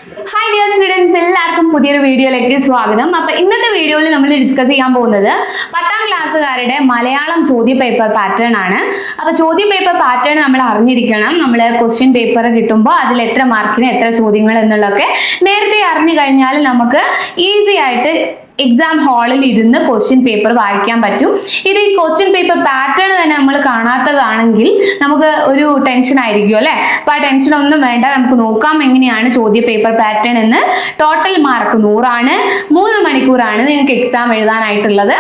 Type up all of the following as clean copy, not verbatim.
Hi dear students, എല്ലാവർക്കും പുതിയൊരു വീഡിയോയിലേക്ക് സ്വാഗതം. അപ്പൊ ഇന്നത്തെ വീഡിയോയിൽ നമ്മൾ ഡിസ്കസ് ചെയ്യാൻ പോകുന്നത് 10ാം ക്ലാസ്സുകാരുടെ മലയാളം ചോദ്യ പേപ്പർ പാറ്റേൺ ആണ്. അപ്പൊ ചോദ്യ പേപ്പർ പാറ്റേൺ നമ്മൾ അറിഞ്ഞിരിക്കണം. നമ്മൾ ക്വസ്റ്റ്യൻ പേപ്പർ കിട്ടുമ്പോൾ അതിൽ എത്ര മാർക്കിന് എത്ര ചോദ്യങ്ങൾ എന്നുള്ളതൊക്കെ നേരത്തെ അറിഞ്ഞു കഴിഞ്ഞാൽ നമുക്ക് ഈസി ആയിട്ട് എക്സാം ഹാളിൽ ഇരുന്ന് ക്വസ്റ്റ്യൻ പേപ്പർ വായിക്കാൻ പറ്റും. ഇത് ഈ ക്വസ്റ്റ്യൻ പേപ്പർ പാറ്റേൺ തന്നെ നമ്മൾ കാണാത്തതാണെങ്കിൽ നമുക്ക് ഒരു ടെൻഷൻ ആയിരിക്കും അല്ലെ. അപ്പൊ ആ ടെൻഷൻ ഒന്നും വേണ്ട, നമുക്ക് നോക്കാം എങ്ങനെയാണ് ചോദ്യ പേപ്പർ പാറ്റേൺ എന്ന്. ടോട്ടൽ മാർക്ക് 100 ആണ്. 3 മണിക്കൂറാണ് നിങ്ങൾക്ക് എക്സാം എഴുതാനായിട്ടുള്ളത്.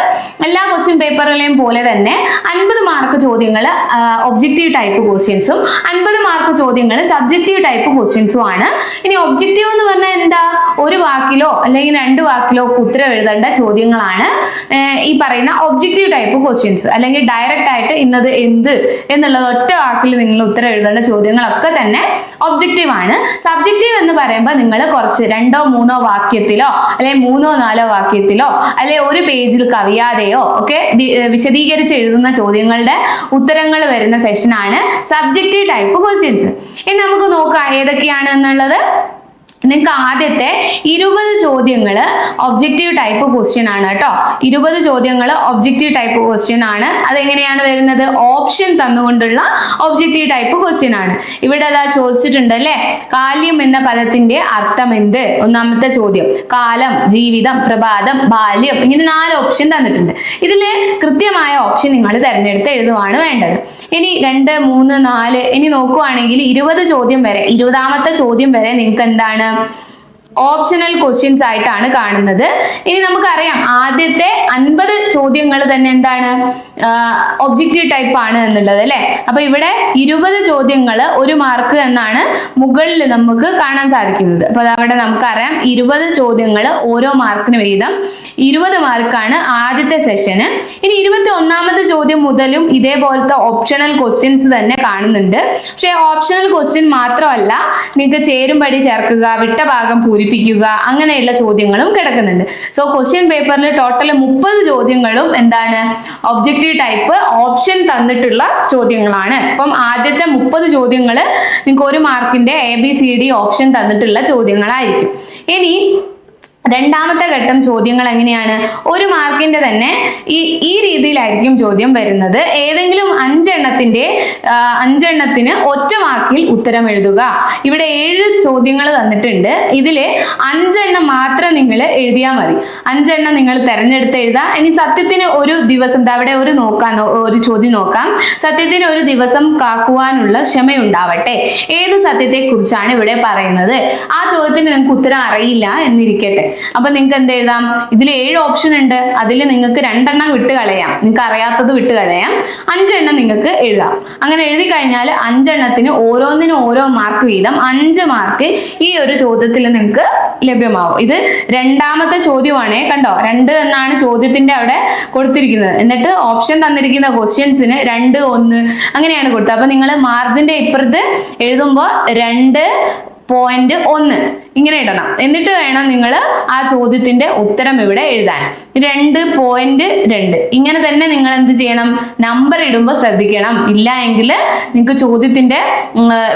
എല്ലാ ക്വസ്റ്റ്യൻ പേപ്പറിലെയും പോലെ തന്നെ 50 മാർക്ക് ചോദ്യങ്ങൾ ഒബ്ജക്റ്റീവ് ടൈപ്പ് ക്വസ്റ്റ്യൻസും 50 മാർക്ക് ചോദ്യങ്ങൾ സബ്ജക്റ്റീവ് ടൈപ്പ് ക്വസ്റ്റ്യൻസും ആണ്. ഇനി ഒബ്ജക്റ്റീവ് എന്ന് പറഞ്ഞാൽ എന്താ? ഒരു വാക്കിലോ അല്ലെങ്കിൽ 2 വാക്കിലോ ഉത്തരം എഴുതേണ്ട ചോദ്യങ്ങളാണ് ഈ പറയുന്ന ഒബ്ജക്റ്റീവ് ടൈപ്പ് ക്വസ്റ്റ്യൻസ്. അല്ലെങ്കിൽ ഡയറക്റ്റ് ആയിട്ട് ഇന്നത് എന്ത് എന്നുള്ളത് ഒറ്റ വാക്കിൽ നിങ്ങൾ ഉത്തരം എഴുതേണ്ട ചോദ്യങ്ങളൊക്കെ തന്നെ ഒബ്ജക്റ്റീവ് ആണ്. സബ്ജക്റ്റീവ് എന്ന് പറയുമ്പോൾ നിങ്ങൾ കുറച്ച് 2ഓ 3ഓ വാക്യത്തിലോ അല്ലെങ്കിൽ 3ഓ 4ഓ വാക്യത്തിലോ അല്ലെ ഒരു പേജിൽ കവിയാതെയോ ഒക്കെ വിശദീകരിച്ച് എഴുതുന്ന ചോദ്യങ്ങളുടെ ഉത്തരങ്ങൾ വരുന്ന സെഷനാണ് സബ്ജക്റ്റീവ് ടൈപ്പ് ക്വസ്റ്റ്യൻസ്. ഇനി നമുക്ക് നോക്കാം ഏതൊക്കെയാണ് എന്നുള്ളത്. നിങ്ങൾക്ക് ആദ്യത്തെ 20 ചോദ്യങ്ങൾ ഒബ്ജക്റ്റീവ് ടൈപ്പ് ക്വസ്റ്റ്യൻ ആണ് കേട്ടോ. 20 ചോദ്യങ്ങൾ ഒബ്ജക്റ്റീവ് ടൈപ്പ് ക്വസ്റ്റ്യൻ ആണ്. അതെങ്ങനെയാണ് വരുന്നത്? ഓപ്ഷൻ തന്നുകൊണ്ടുള്ള ഒബ്ജക്റ്റീവ് ടൈപ്പ് ക്വസ്റ്റ്യൻ ആണ്. ഇവിടെ അതാ ചോദിച്ചിട്ടുണ്ട് അല്ലെ, കാല്യം എന്ന പദത്തിന്റെ അർത്ഥം എന്ത്? ഒന്നാമത്തെ ചോദ്യം. കാലം, ജീവിതം, പ്രഭാതം, ബാല്യം, ഇങ്ങനെ 4 ഓപ്ഷൻ തന്നിട്ടുണ്ട്. ഇതില് കൃത്യമായ ഓപ്ഷൻ നിങ്ങൾ തിരഞ്ഞെടുത്ത് എഴുതുവാണ് വേണ്ടത്. ഇനി 2, 3, 4 ഇനി നോക്കുവാണെങ്കിൽ 20 ചോദ്യം വരെ, 20ാമത്തെ ചോദ്യം വരെ നിങ്ങൾക്ക് എന്താണ്? ഓപ്ഷണൽ ക്വസ്റ്റ്യൻസ് ആയിട്ടാണ് കാണുന്നത്. ഇനി നമുക്കറിയാം ആദ്യത്തെ 50 ചോദ്യങ്ങൾ തന്നെ എന്താണ്? ഒബ്ജക്റ്റീവ് ടൈപ്പ് ആണ് എന്നുള്ളത് അല്ലെ. അപ്പൊ ഇവിടെ 20 ചോദ്യങ്ങൾ 1 മാർക്ക് എന്നാണ് മുകളിൽ നമുക്ക് കാണാൻ സാധിക്കുന്നത്. അപ്പൊ അവിടെ നമുക്കറിയാം 20 ചോദ്യങ്ങൾ ഓരോ മാർക്കിന് വീതം 20 മാർക്കാണ് ആദ്യത്തെ സെഷന്. ഇനി 21ാമത്തെ ചോദ്യം മുതലും ഇതേപോലത്തെ ഓപ്ഷണൽ ക്വസ്റ്റ്യൻസ് തന്നെ കാണുന്നുണ്ട്. പക്ഷെ ഓപ്ഷണൽ ക്വസ്റ്റ്യൻ മാത്രമല്ല, നിങ്ങൾക്ക് ചേരുംപടി ചേർക്കുക, വിട്ട ഭാഗം പൂരിപ്പിക്കുക, അങ്ങനെയുള്ള ചോദ്യങ്ങളും കിടക്കുന്നുണ്ട്. സോ ക്വസ്റ്റ്യൻ പേപ്പറിൽ ടോട്ടൽ 30 ചോദ്യങ്ങളും എന്താണ്? ഒബ്ജക്റ്റീവ് ടൈപ്പ് ഓപ്ഷൻ തന്നിട്ടുള്ള ചോദ്യങ്ങളാണ്. അപ്പം ആദ്യത്തെ 30 ചോദ്യങ്ങൾ നിങ്ങൾക്ക് 1 മാർക്കിന്റെ ABCD ഓപ്ഷൻ തന്നിട്ടുള്ള ചോദ്യങ്ങളായിരിക്കും. ഇനി രണ്ടാമത്തെ ഘട്ടം ചോദ്യങ്ങൾ എങ്ങനെയാണ്? 1 മാർക്കിന്റെ തന്നെ ഈ രീതിയിലായിരിക്കും ചോദ്യം വരുന്നത്. ഏതെങ്കിലും 5 എണ്ണത്തിന് ഒറ്റ വാക്കിൽ ഉത്തരം എഴുതുക. ഇവിടെ 7 ചോദ്യങ്ങൾ തന്നിട്ടുണ്ട്. ഇതില് 5 എണ്ണം മാത്രം നിങ്ങൾ എഴുതിയാൽ മതി. 5 എണ്ണം നിങ്ങൾ തെരഞ്ഞെടുത്ത് എഴുതാം. ഇനി സത്യത്തിന് ഒരു ദിവസം, അവിടെ ഒരു ചോദ്യം നോക്കാം. സത്യത്തിന് ഒരു ദിവസം കാക്കുവാനുള്ള ക്ഷമയുണ്ടാവട്ടെ. ഏത് സത്യത്തെ കുറിച്ചാണ് ഇവിടെ പറയുന്നത്? ആ ചോദ്യത്തിന് നിങ്ങൾക്ക് ഉത്തരം അറിയില്ല എന്നിരിക്കട്ടെ. അപ്പൊ നിങ്ങൾക്ക് എന്ത് എഴുതാം? ഇതിൽ 7 ഓപ്ഷൻ ഉണ്ട്. അതിൽ നിങ്ങൾക്ക് 2 എണ്ണം വിട്ട് കളയാം, നിങ്ങൾക്ക് അറിയാത്തത് വിട്ട് കളയാം. 5 എണ്ണം നിങ്ങൾക്ക് എഴുതാം. അങ്ങനെ എഴുതി കഴിഞ്ഞാൽ 5 എണ്ണത്തിന് ഓരോന്നിനും ഓരോ മാർക്ക് വീതം 5 മാർക്ക് ഈ ഒരു ചോദ്യത്തിൽ നിങ്ങൾക്ക് ലഭ്യമാവും. ഇത് രണ്ടാമത്തെ ചോദ്യമാണേ. കണ്ടോ, 2 എന്നാണ് ചോദ്യത്തിന്റെ അവിടെ കൊടുത്തിരിക്കുന്നത്. എന്നിട്ട് ഓപ്ഷൻ തന്നിരിക്കുന്ന ക്വസ്റ്റ്യൻസിന് 2, 1 അങ്ങനെയാണ് കൊടുത്തത്. അപ്പൊ നിങ്ങൾ മാർജിന്റെ ഇപ്പുറത്ത് എഴുതുമ്പോൾ 2.1 ഇങ്ങനെ ഇടണം. എന്നിട്ട് വേണം നിങ്ങൾ ആ ചോദ്യത്തിന്റെ ഉത്തരം ഇവിടെ എഴുതാൻ. 2.2 ഇങ്ങനെ തന്നെ നിങ്ങൾ എന്ത് ചെയ്യണം? നമ്പർ ഇടുമ്പോൾ ശ്രദ്ധിക്കണം. ഇല്ല എങ്കിൽ നിങ്ങൾക്ക് ചോദ്യത്തിന്റെ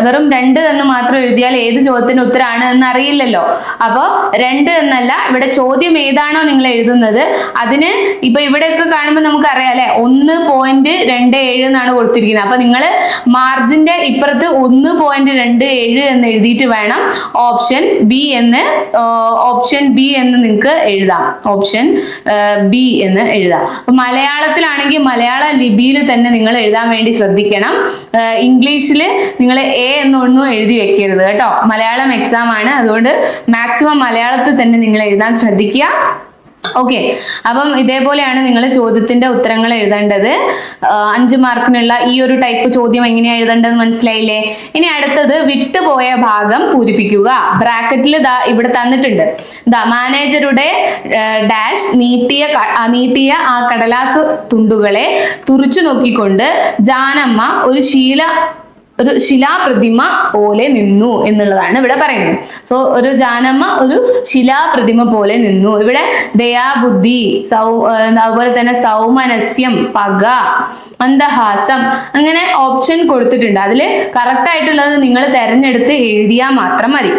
വെറും 2 എന്ന് മാത്രം എഴുതിയാൽ ഏത് ചോദ്യത്തിന്റെ ഉത്തരമാണ് എന്ന് അറിയില്ലല്ലോ. അപ്പൊ 2 എന്നല്ല, ഇവിടെ ചോദ്യം ഏതാണോ നിങ്ങൾ എഴുതുന്നത് അതിന് ഇപ്പൊ ഇവിടെയൊക്കെ കാണുമ്പോൾ നമുക്ക് അറിയാം അല്ലെ, 1.27 എന്നാണ് കൊടുത്തിരിക്കുന്നത്. അപ്പൊ നിങ്ങൾ മാർജിന്റെ ഇപ്പുറത്ത് 1.27 എന്ന് എഴുതിയിട്ട് വേണം ഓപ്ഷൻ ബി എന്ന് നിങ്ങൾക്ക് എഴുതാം. ഓപ്ഷൻ ബി എന്ന് എഴുതാം. അപ്പൊ മലയാളത്തിലാണെങ്കിൽ മലയാള ലിപിയിൽ തന്നെ നിങ്ങൾ എഴുതാൻ വേണ്ടി ശ്രദ്ധിക്കണം. ഇംഗ്ലീഷിൽ നിങ്ങൾ എ എന്നൊന്നും എഴുതി വെക്കരുത് കേട്ടോ. മലയാളം എക്സാം ആണ്, അതുകൊണ്ട് മാക്സിമം മലയാളത്തിൽ തന്നെ നിങ്ങൾ എഴുതാൻ ശ്രദ്ധിക്കുക. ഓക്കെ, അപ്പം ഇതേപോലെയാണ് നിങ്ങൾ ചോദ്യത്തിന്റെ ഉത്തരങ്ങൾ എഴുതേണ്ടത്. 5 മാർക്കിനുള്ള ഈ ഒരു ടൈപ്പ് ചോദ്യം എങ്ങനെയാണ് എഴുതേണ്ടത് മനസ്സിലായില്ലേ? ഇനി അടുത്തത് വിട്ടുപോയ ഭാഗം പൂരിപ്പിക്കുക. ബ്രാക്കറ്റിൽ ഇവിടെ തന്നിട്ടുണ്ട്. മാനേജറുടെ ഡാഷ് നീട്ടിയ ആ കടലാസ് തുണ്ടുകളെ തുറിച്ചു നോക്കിക്കൊണ്ട് ജാനമ്മ ഒരു ഒരു ശിലാപ്രതിമ പോലെ നിന്നു എന്നുള്ളതാണ് ഇവിടെ പറയുന്നത്. സോ ഒരു ജാനമ്മ ഒരു ശിലാപ്രതിമ പോലെ നിന്നു. ഇവിടെ ദയാബുദ്ധി, അതുപോലെ തന്നെ സൗമനസ്യം, പക, മന്ദഹാസം, അങ്ങനെ ഓപ്ഷൻ കൊടുത്തിട്ടുണ്ട്. അതിൽ കറക്റ്റ് ആയിട്ടുള്ളത് നിങ്ങൾ തെരഞ്ഞെടുത്ത് എഴുതിയാൽ മാത്രം മതി.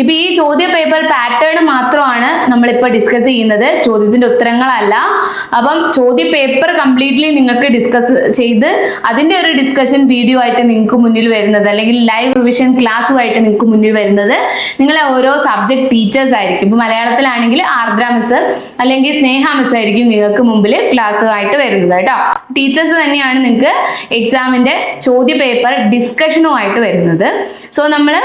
ഇപ്പൊ ഈ ചോദ്യ പേപ്പർ പാറ്റേൺ മാത്രമാണ് നമ്മളിപ്പോ ഡിസ്കസ് ചെയ്യുന്നത്, ചോദ്യത്തിന്റെ ഉത്തരങ്ങളല്ല. അപ്പം ചോദ്യ പേപ്പർ കംപ്ലീറ്റ്ലി നിങ്ങൾക്ക് ഡിസ്കസ് ചെയ്ത് അതിന്റെ ഒരു ഡിസ്കഷൻ വീഡിയോ ആയിട്ട് നിങ്ങൾക്ക് മുന്നിൽ വരുന്നത്, അല്ലെങ്കിൽ ലൈവ് റിവിഷൻ ക്ലാസ്സുമായിട്ട് നിങ്ങൾക്ക് മുന്നിൽ വരുന്നത് നിങ്ങളെ ഓരോ സബ്ജക്ട് ടീച്ചേഴ്സ് ആയിരിക്കും. ഇപ്പൊ മലയാളത്തിലാണെങ്കിൽ ആർദ്ര മിസ് അല്ലെങ്കിൽ സ്നേഹ മിസ് ആയിരിക്കും നിങ്ങൾക്ക് മുമ്പിൽ ക്ലാസ് ആയിട്ട് വരുന്നത് കേട്ടോ. ടീച്ചേഴ്സ് തന്നെയാണ് നിങ്ങൾക്ക് എക്സാമിന്റെ ചോദ്യ പേപ്പർ ഡിസ്കഷനുമായിട്ട് വരുന്നത്. സോ നമ്മള്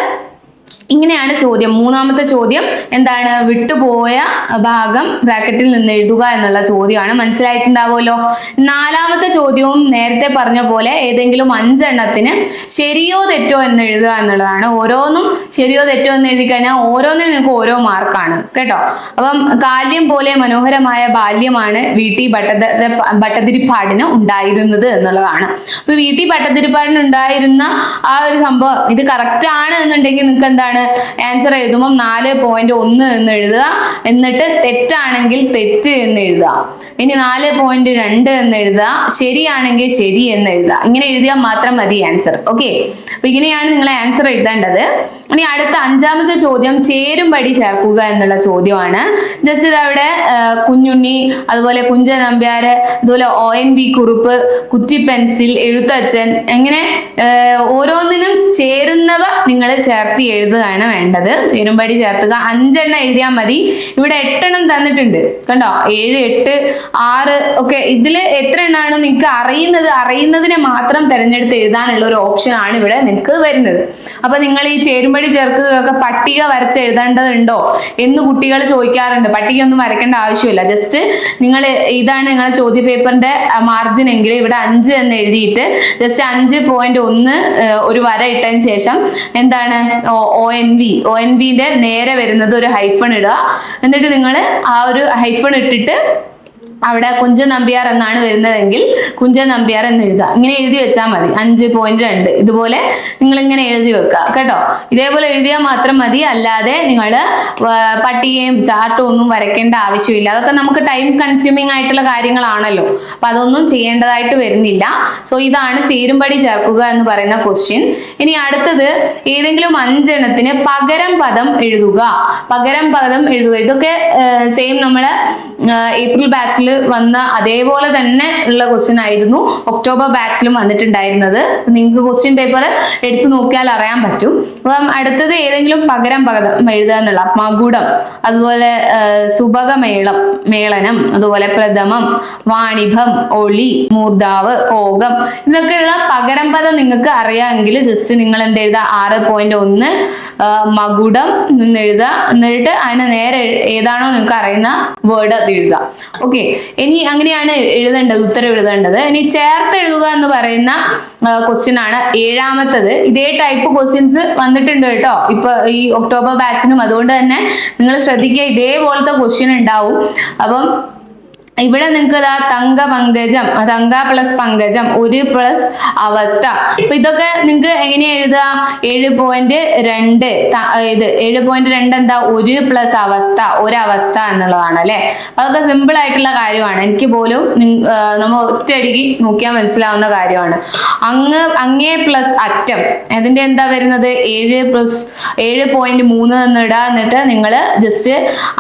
ഇങ്ങനെയാണ് ചോദ്യം. മൂന്നാമത്തെ ചോദ്യം എന്താണ്? വിട്ടുപോയ ഭാഗം ബ്രാക്കറ്റിൽ നിന്ന് എഴുതുക എന്നുള്ള ചോദ്യമാണ്. മനസ്സിലായിട്ടുണ്ടാവുമല്ലോ. നാലാമത്തെ ചോദ്യവും നേരത്തെ പറഞ്ഞ പോലെ ഏതെങ്കിലും 5 എണ്ണത്തിന് ശരിയോ തെറ്റോ എന്ന് എഴുതുക എന്നുള്ളതാണ്. ഓരോന്നും ശരിയോ തെറ്റോ എന്ന് എഴുതി കഴിഞ്ഞാൽ ഓരോന്നിനും നിങ്ങൾക്ക് ഓരോ മാർക്കാണ് കേട്ടോ. അപ്പം കാല്യം പോലെ മനോഹരമായ ബാല്യമാണ് VT ഭട്ടതിരിപ്പാടിന് ഉണ്ടായിരുന്നത് എന്നുള്ളതാണ്. അപ്പൊ VT ഭട്ടതിരിപ്പാടിന് ഉണ്ടായിരുന്ന ആ ഒരു സംഭവം ഇത് കറക്റ്റ് ആണ് എന്നുണ്ടെങ്കിൽ നിങ്ങൾക്ക് എന്താണ് ആൻസർ എഴുതുമ്പോൾ 4.1 എന്ന് എഴുതുക. എന്നിട്ട് തെറ്റാണെങ്കിൽ തെറ്റ് എന്ന് എഴുതുക. ഇനി 4.2 എന്ന് എഴുതുക. ശരിയാണെങ്കിൽ ശരി എന്ന് എഴുതുക. ഇങ്ങനെ എഴുതിയാൽ മാത്രം മതി ആൻസർ. ഓക്കെ, അപ്പൊ ഇങ്ങനെയാണ് നിങ്ങൾ ആൻസർ എഴുതേണ്ടത്. ഇനി അടുത്ത 5ാമത്തെ ചോദ്യം ചേരുംപടി ചേർക്കുക എന്നുള്ള ചോദ്യമാണ്. ജസ്റ്റ് ഇതവിടെ കുഞ്ഞുണ്ണി, അതുപോലെ കുഞ്ചൻ നമ്പ്യാര്, അതുപോലെ ONV കുറുപ്പ്, കുറ്റി പെൻസിൽ, എഴുത്തച്ഛൻ, എങ്ങനെ ഓരോന്നിനും ചേരുന്നവ നിങ്ങൾ ചേർത്തി എഴുതുകയാണ് വേണ്ടത്. ചേരുംപടി ചേർത്തുക. 5 എണ്ണം എഴുതിയാൽ മതി. ഇവിടെ 8 എണ്ണം തന്നിട്ടുണ്ട് കണ്ടോ, 7, 8, 6 ഒക്കെ. ഇതിൽ എത്ര എണ്ണമാണ് നിങ്ങൾക്ക് അറിയുന്നതിനെ മാത്രം തിരഞ്ഞെടുത്ത് എഴുതാനുള്ള ഒരു ഓപ്ഷൻ ആണ് ഇവിടെ നിങ്ങൾക്ക് വരുന്നത്. അപ്പൊ നിങ്ങൾ ഈ ചേരുംപടി ചേർക്കുകയൊക്കെ പട്ടിക വരച്ച് എഴുതേണ്ടതുണ്ടോ എന്ന് കുട്ടികൾ ചോദിക്കാറുണ്ട്. പട്ടിക ഒന്നും വരയ്ക്കേണ്ട ആവശ്യമില്ല. ജസ്റ്റ് നിങ്ങൾ ഇതാണ് നിങ്ങളുടെ ചോദ്യ പേപ്പറിന്റെ മാർജിൻ എങ്കിൽ ഇവിടെ 5 എന്ന് എഴുതിയിട്ട് ജസ്റ്റ് 5.1 ഒരു വര ഇട്ടതിന് ശേഷം എന്താണ് ONVന്റെ നേരെ വരുന്നത് ഒരു ഹൈഫൺ ഇടുക. എന്നിട്ട് നിങ്ങൾ ആ ഒരു ഹൈഫൺ ഇട്ടിട്ട് അവിടെ കുഞ്ചൻ നമ്പ്യാർ എന്നാണ് വരുന്നതെങ്കിൽ കുഞ്ചൻ നമ്പ്യാർ എന്ന് എഴുതുക. ഇങ്ങനെ എഴുതി വെച്ചാൽ മതി. 5.2 ഇതുപോലെ നിങ്ങൾ ഇങ്ങനെ എഴുതി വെക്കുക കേട്ടോ. ഇതേപോലെ എഴുതിയാൽ മാത്രം മതി. അല്ലാതെ നിങ്ങൾ പട്ടികയും ചാർട്ടും ഒന്നും വരയ്ക്കേണ്ട ആവശ്യമില്ല. അതൊക്കെ നമുക്ക് ടൈം കൺസ്യൂമിങ് ആയിട്ടുള്ള കാര്യങ്ങളാണല്ലോ. അപ്പൊ അതൊന്നും ചെയ്യേണ്ടതായിട്ട് വരുന്നില്ല. സോ ഇതാണ് ചേരുംപടി ചേർക്കുക എന്ന് പറയുന്ന ക്വസ്റ്റ്യൻ. ഇനി അടുത്തത് ഏതെങ്കിലും 5 എണ്ണത്തിന് പകരം പദം എഴുതുക. പകരം പദം എഴുതുക. ഇതൊക്കെ സെയിം നമ്മളെ ഏപ്രിൽ ബാച്ചിൽ വന്ന അതേപോലെ തന്നെ ഉള്ള ക്വസ്റ്റ്യൻ ആയിരുന്നു ഒക്ടോബർ ബാച്ചിലും വന്നിട്ടുണ്ടായിരുന്നത്. നിങ്ങൾക്ക് ക്വസ്റ്റ്യൻ പേപ്പർ എടുത്തു നോക്കിയാൽ അറിയാൻ പറ്റും. അപ്പം അടുത്തത് ഏതെങ്കിലും പകരം പദം എഴുതുക എന്നുള്ള മകുടം, അതുപോലെ മേളനം, അതുപോലെ പ്രഥമം, വാണിഭം, ഒളി, മൂർധാവ്, ഭോഗം, ഇതൊക്കെയുള്ള പകരം പദം നിങ്ങൾക്ക് അറിയാമെങ്കിൽ ജസ്റ്റ് നിങ്ങൾ എന്ത് എഴുതുക? 6.1 മകുടം എന്ന് എഴുതുക. എന്നിട്ട് അതിന് നേരെ ഏതാണോ നിങ്ങൾക്ക് അറിയുന്ന വേർഡ് അത് എഴുതുക. ഓക്കെ, ഇനി അങ്ങനെയാണ് എഴുതേണ്ടത്, ഉത്തരം എഴുതേണ്ടത്. ഇനി ചേർത്ത് എഴുതുക എന്ന് പറയുന്ന ക്വസ്റ്റ്യൻ ആണ് 7ാമത്തത്. ഇതേ ടൈപ്പ് ക്വസ്റ്റ്യൻസ് വന്നിട്ടുണ്ട് കേട്ടോ ഇപ്പൊ ഈ ഒക്ടോബർ ബാച്ചിനും. അതുകൊണ്ട് തന്നെ നിങ്ങൾ ശ്രദ്ധിക്കുക, ഇതേപോലത്തെ ക്വസ്റ്റ്യൻ ഉണ്ടാവും. അപ്പം ഇവിടെ നിങ്ങൾക്ക് തങ്ക പങ്കജം, തങ്ക പ്ലസ് പങ്കജം, 1 പ്ലസ് അവസ്ഥ. അപ്പൊ ഇതൊക്കെ നിങ്ങൾക്ക് എങ്ങനെയാ എഴുതുക? 7.2 ഇത് 7.2 എന്താ? 1 പ്ലസ് അവസ്ഥ, ഒരവസ്ഥ എന്നുള്ളതാണ് അല്ലെ. അതൊക്കെ സിമ്പിൾ ആയിട്ടുള്ള കാര്യമാണ്. എനിക്ക് പോലും നമ്മൾ ഒറ്റയടിക്ക് നോക്കിയാൽ മനസ്സിലാവുന്ന കാര്യമാണ്. അങ്ങേ പ്ലസ് അറ്റം, അതിന്റെ എന്താ വരുന്നത്? 7.3 എന്നിടുക. എന്നിട്ട് നിങ്ങൾ ജസ്റ്റ്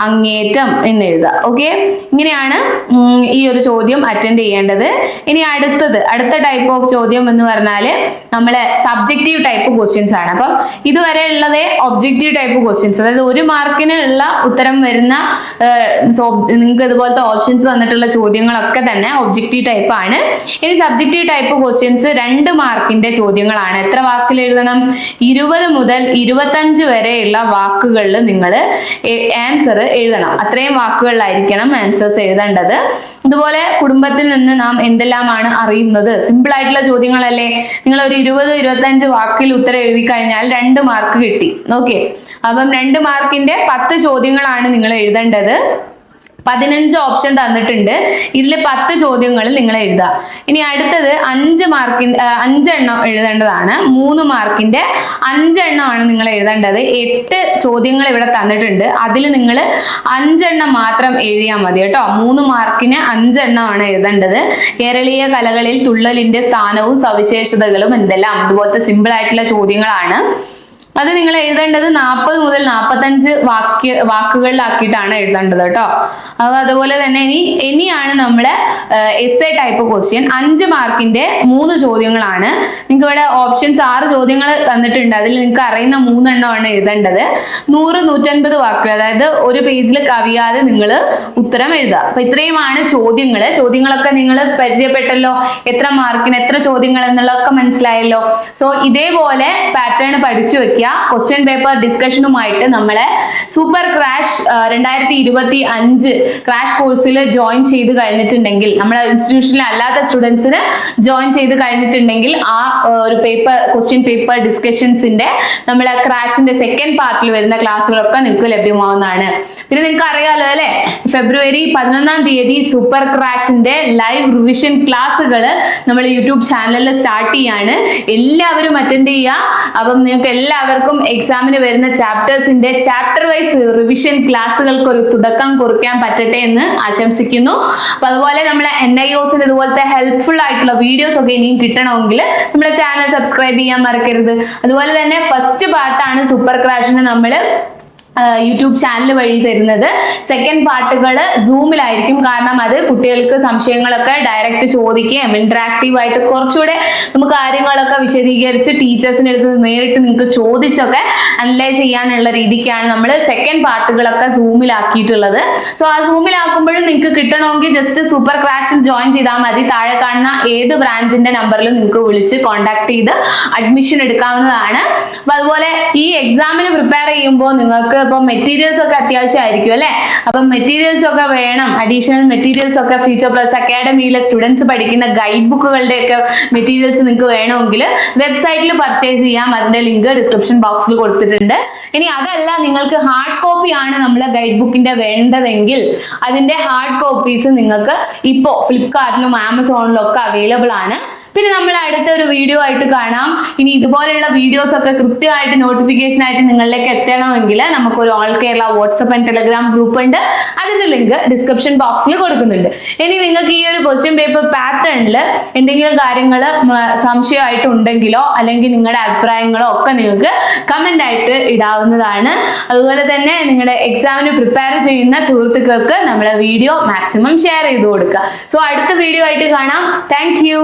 അങ്ങേറ്റം എന്ന് എഴുതുക. ഓക്കെ, ഇങ്ങനെയാണ് ഈ ഒരു ചോദ്യം അറ്റൻഡ് ചെയ്യേണ്ടത്. ഇനി അടുത്ത ടൈപ്പ് ഓഫ് ചോദ്യം എന്ന് പറഞ്ഞാല് നമ്മളെ സബ്ജക്റ്റീവ് ടൈപ്പ് ക്വസ്റ്റ്യൻസ് ആണ്. അപ്പം ഇതുവരെ ഉള്ളതേ ഒബ്ജക്റ്റീവ് ടൈപ്പ് ക്വസ്റ്റ്യൻസ്, അതായത് 1 മാർക്കിന് ഉള്ള ഉത്തരം വരുന്ന നിങ്ങൾക്ക് ഇതുപോലത്തെ ഓപ്ഷൻസ് വന്നിട്ടുള്ള ചോദ്യങ്ങളൊക്കെ തന്നെ ഒബ്ജക്റ്റീവ് ടൈപ്പ് ആണ്. ഇനി സബ്ജക്റ്റീവ് ടൈപ്പ് ക്വസ്റ്റ്യൻസ് 2 മാർക്കിന്റെ ചോദ്യങ്ങളാണ്. എത്ര വാക്കിൽ എഴുതണം? 20 മുതൽ 25 വരെയുള്ള വാക്കുകളിൽ നിങ്ങൾ ആൻസർ എഴുതണം. അത്രയും വാക്കുകളിലായിരിക്കണം ആൻസേഴ്സ് എഴുതേണ്ടത്. ഇതുപോലെ കുടുംബത്തിൽ നിന്ന് നാം എന്തെല്ലാമാണ് അറിയുന്നത്? സിമ്പിൾ ആയിട്ടുള്ള ചോദ്യങ്ങളല്ലേ. നിങ്ങൾ ഒരു 20-25 വാക്കിൽ ഉത്തരം എഴുതി കഴിഞ്ഞാൽ 2 മാർക്ക് കിട്ടി. ഓക്കെ, അപ്പം 2 മാർക്കിന്റെ 10 ചോദ്യങ്ങളാണ് നിങ്ങൾ എഴുതേണ്ടത്. 15 ഓപ്ഷൻ തന്നിട്ടുണ്ട്. ഇതിൽ 10 ചോദ്യങ്ങൾ നിങ്ങൾ എഴുതുക. ഇനി അടുത്തത് 5 മാർക്കിന്റെ 5 എണ്ണം എഴുതേണ്ടതാണ്. 3 മാർക്കിന്റെ 5 എണ്ണമാണ് നിങ്ങൾ എഴുതേണ്ടത്. 8 ചോദ്യങ്ങൾ ഇവിടെ തന്നിട്ടുണ്ട്. അതിൽ നിങ്ങൾ 5 എണ്ണം മാത്രം എഴുതിയാൽ മതി കേട്ടോ. 3 മാർക്കിന് 5 എണ്ണമാണ് എഴുതേണ്ടത്. കേരളീയ കലകളിൽ തുള്ളലിന്റെ സ്ഥാനവും സവിശേഷതകളും എന്തെല്ലാം, ഇതുപോലത്തെ സിമ്പിൾ ആയിട്ടുള്ള ചോദ്യങ്ങളാണ്. അത് നിങ്ങൾ എഴുതേണ്ടത് 40 മുതൽ 45 വാക്കുകളിലാക്കിയിട്ടാണ് എഴുതേണ്ടത് കേട്ടോ. അതുപോലെ തന്നെ ഇനിയാണ് നമ്മുടെ എസ്സേ ടൈപ്പ് ക്വസ്റ്റ്യൻ. 5 മാർക്കിന്റെ 3 ചോദ്യങ്ങളാണ്. നിങ്ങൾക്ക് ഇവിടെ ഓപ്ഷൻസ് 6 ചോദ്യങ്ങൾ തന്നിട്ടുണ്ട്. അതിൽ നിങ്ങൾക്ക് അറിയുന്ന 3 എണ്ണമാണ് എഴുതേണ്ടത്. 100, 150 വാക്കുകൾ, അതായത് ഒരു പേജിൽ കവിയാതെ നിങ്ങൾ ഉത്തരം എഴുതുക. അപ്പൊ ഇത്രയുമാണ് ചോദ്യങ്ങളൊക്കെ നിങ്ങൾ പരിചയപ്പെട്ടല്ലോ. എത്ര മാർക്കിന് എത്ര ചോദ്യങ്ങൾ എന്നുള്ളതൊക്കെ മനസ്സിലായല്ലോ. സോ ഇതേപോലെ പാറ്റേൺ പഠിച്ചു വെക്കുക. ക്വസ്റ്റ്യൻ പേപ്പർ ഡിസ്കഷനുമായിട്ട് നമ്മളെ സൂപ്പർ ക്രാഷ് 2025 ക്രാഷ് കോഴ്സിൽ ജോയിൻ ചെയ്ത് കഴിഞ്ഞിട്ടുണ്ടെങ്കിൽ, നമ്മുടെ ഇൻസ്റ്റിറ്റ്യൂഷനിൽ അല്ലാത്ത സ്റ്റുഡൻസിന് ജോയിൻ ചെയ്ത് കഴിഞ്ഞിട്ടുണ്ടെങ്കിൽ ആ ഒരു ക്വസ്റ്റ്യൻ പേപ്പർ ഡിസ്കഷൻസിന്റെ നമ്മളെ ക്രാഷിന്റെ സെക്കൻഡ് പാർട്ടിൽ വരുന്ന ക്ലാസ്സുകളൊക്കെ നിങ്ങൾക്ക് ലഭ്യമാവുന്നതാണ്. പിന്നെ നിങ്ങൾക്ക് അറിയാലോ അല്ലെ, ഫെബ്രുവരി 11-ാം തീയതി സൂപ്പർ ക്രാഷിന്റെ ലൈവ് റിവിഷൻ ക്ലാസ്സുകൾ നമ്മൾ യൂട്യൂബ് ചാനലിൽ സ്റ്റാർട്ട് ചെയ്യാണ്. എല്ലാവരും അറ്റൻഡ് ചെയ്യുക. അപ്പം നിങ്ങൾക്ക് എല്ലാവർക്കും എക്സാമിന് വരുന്ന ചാപ്റ്റേഴ്സിന്റെ ചാപ്റ്റർ വൈസ് റിവിഷൻ ക്ലാസ്സുകൾക്ക് ഒരു തുടക്കം കുറിക്കാൻ പറ്റട്ടെ എന്ന് ആശംസിക്കുന്നു. അപ്പൊ അതുപോലെ നമ്മളെ NIOSന് ഇതുപോലത്തെ ഹെൽപ്ഫുൾ ആയിട്ടുള്ള വീഡിയോസ് ഒക്കെ ഇനിയും കിട്ടണമെങ്കിൽ നമ്മുടെ ചാനൽ സബ്സ്ക്രൈബ് ചെയ്യാൻ മറക്കരുത്. അതുപോലെ തന്നെ ഫസ്റ്റ് പാർട്ടാണ് സൂപ്പർ ക്രാഷിന് നമ്മൾ യൂട്യൂബ് ചാനൽ വഴി തരുന്നത്. സെക്കൻഡ് പാർട്ടുകൾ സൂമിലായിരിക്കും. കാരണം അത് കുട്ടികൾക്ക് സംശയങ്ങളൊക്കെ ഡയറക്റ്റ് ചോദിക്കുകയും ഇന്ററാക്റ്റീവ് ആയിട്ട് കുറച്ചുകൂടെ നമുക്ക് കാര്യങ്ങളൊക്കെ വിശദീകരിച്ച് ടീച്ചേഴ്സിന്റെ അടുത്ത് നേരിട്ട് നിങ്ങൾക്ക് ചോദിച്ചൊക്കെ അനലൈസ് ചെയ്യാനുള്ള രീതിക്കാണ് നമ്മൾ സെക്കൻഡ് പാർട്ടുകളൊക്കെ സൂമിലാക്കിയിട്ടുള്ളത്. സോ ആ സൂമിലാക്കുമ്പോഴും നിങ്ങൾക്ക് കിട്ടണമെങ്കിൽ ജസ്റ്റ് സൂപ്പർ ക്രാഷിൽ ജോയിൻ ചെയ്താൽ മതി. താഴെ കാണുന്ന ഏത് ബ്രാഞ്ചിന്റെ നമ്പറിലും നിങ്ങൾക്ക് വിളിച്ച് കോൺടാക്ട് ചെയ്ത് അഡ്മിഷൻ എടുക്കാവുന്നതാണ്. അപ്പൊ അതുപോലെ ഈ എക്സാമിന് പ്രിപ്പയർ ചെയ്യുമ്പോൾ നിങ്ങൾക്ക് ഇപ്പം മെറ്റീരിയൽസ് ഒക്കെ അത്യാവശ്യമായിരിക്കും അല്ലെ. അപ്പം മെറ്റീരിയൽസ് ഒക്കെ വേണം. അഡീഷണൽ മെറ്റീരിയൽസ് ഒക്കെ ഫ്യൂച്ചർ പ്ലസ് അക്കാഡമിയിലെ സ്റ്റുഡൻസ് പഠിക്കുന്ന ഗൈഡ് ബുക്കുകളുടെ ഒക്കെ മെറ്റീരിയൽസ് നിങ്ങൾക്ക് വേണമെങ്കിൽ വെബ്സൈറ്റിൽ പർച്ചേസ് ചെയ്യാം. അതിന്റെ ലിങ്ക് ഡിസ്ക്രിപ്ഷൻ ബോക്സിൽ കൊടുത്തിട്ടുണ്ട്. ഇനി അതല്ല, നിങ്ങൾക്ക് ഹാർഡ് കോപ്പി ആണ് നമ്മളെ ഗൈഡ് ബുക്കിന്റെ വേണ്ടതെങ്കിൽ അതിന്റെ ഹാർഡ് കോപ്പീസ് നിങ്ങൾക്ക് ഇപ്പോ ഫ്ലിപ്കാർട്ടിലും ആമസോണിലും ഒക്കെ അവൈലബിൾ ആണ്. പിന്നെ നമ്മൾ അടുത്തൊരു വീഡിയോ ആയിട്ട് കാണാം. ഇനി ഇതുപോലെയുള്ള വീഡിയോസ് ഒക്കെ കൃത്യമായിട്ട് നോട്ടിഫിക്കേഷൻ ആയിട്ട് നിങ്ങളിലേക്ക് എത്തണമെങ്കിൽ നമുക്കൊരു all Kerala WhatsApp and Telegram group ഉണ്ട്. അതിന്റെ ലിങ്ക് ഡിസ്ക്രിപ്ഷൻ ബോക്സിൽ കൊടുക്കുന്നുണ്ട്. ഇനി നിങ്ങൾക്ക് ഈ ഒരു ക്വസ്റ്റ്യൻ പേപ്പർ പാറ്റേണിൽ എന്തെങ്കിലും കാര്യങ്ങൾ സംശയമായിട്ടുണ്ടെങ്കിലോ അല്ലെങ്കിൽ നിങ്ങളുടെ അഭിപ്രായങ്ങളോ ഒക്കെ നിങ്ങൾക്ക് കമന്റ് ആയിട്ട് ഇടാവുന്നതാണ്. അതുപോലെ തന്നെ നിങ്ങളുടെ എക്സാമിന് പ്രിപ്പയർ ചെയ്യുന്ന സുഹൃത്തുക്കൾക്ക് നമ്മുടെ വീഡിയോ മാക്സിമം ഷെയർ ചെയ്ത് കൊടുക്കുക. സോ അടുത്ത വീഡിയോ ആയിട്ട് കാണാം. Thank you.